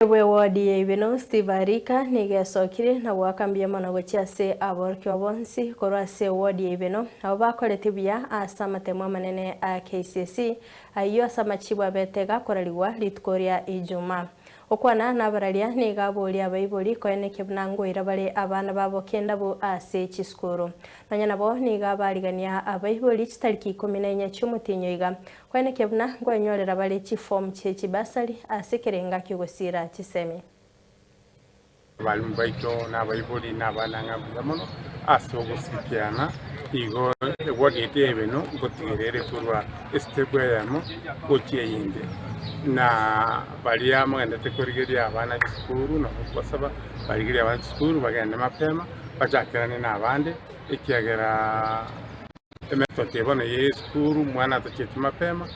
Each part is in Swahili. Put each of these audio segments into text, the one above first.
We wodi ibino Steve Arika nigesokire na gwakambia mono ase aborkyo bonsi korwa ase wodi ibino abo bakorete buya ase amatemo manene a KCSE ayo ase amachibwa betega korariwa ritukoria Ijumaa okwana nabararia nigaboria abaibori koeneke bunangoira bare abana babo kenda bo ase chisukuru nanya nabo nigabarigania abaibori chitariki 14 cy'umutinyo iga koeneke buna ngwenyorera bare chiform chechibasari ase kerenga kyogosira chisemi balimu baito n'abaibori n'abana ng'abuzamono ase ogosikiana igo wodi ebeno gotigerere turwa estebwe yamo gochiyinde na balia mwenda tekorigeria abana b'isukuru no basaba barigeria abana b'isukuru bagenda mapema bajakirane n'abandi ikiagera emetote bona y'isukuru mwana atachete mapema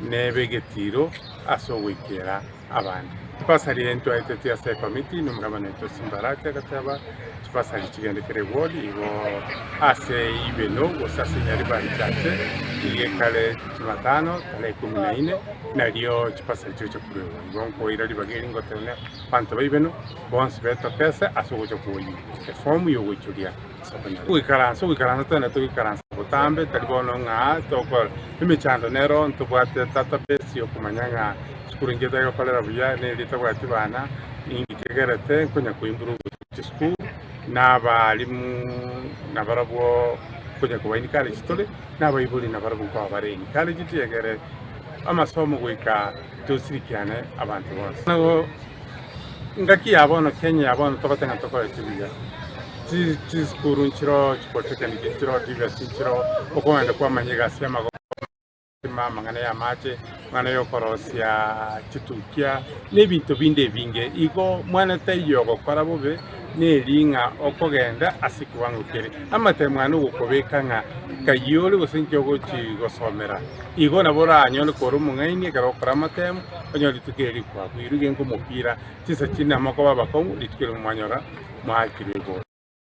nebegetiro asowikera abandi pasari ento aitete ase committee numrabana ento simbarate gataba pasari chigendekere wodi igo ase ibeno gosase nyari baritache iye kale Jumatano kale 14 nario chipasari chicho kurewa igonko irali bageri ngotene panto ibeno bonse beto pesa asugo chokuyi form yo wichuria Uikaranza tena tuikaranza botambe talibono nga toko imichando nero ntubwate database yo kumanyanga sikuringeta yo kolera buya ne litabwati bana ingikegerete kunya kuimburu school n'abalimu n'abarabo kunya kubaini college tole n'abayibuli n'abarabo kwa bareni college tiegere amasomo gwika tosirikiane abantu bose nago ngaki yabono Kenya yabono tokotenga tokole tibiya chiskuru nchiro chipotekani nchiro diversi nchiro okwenda kwa manyiga sema mangana ya mache mwana yo korosia chitukia nebintu binde binge iko mwana tayo gukora bube nelinga okogenda asikubangukire amate mwana gukobeka nga kayole gusinkyo gochi gosomera igo nabora anyone koro mungaini garokora amatemo onyoli tukeri kwa kwiruge ngo mupira tisa china makoba bakomu litukere mumanyora mwakirego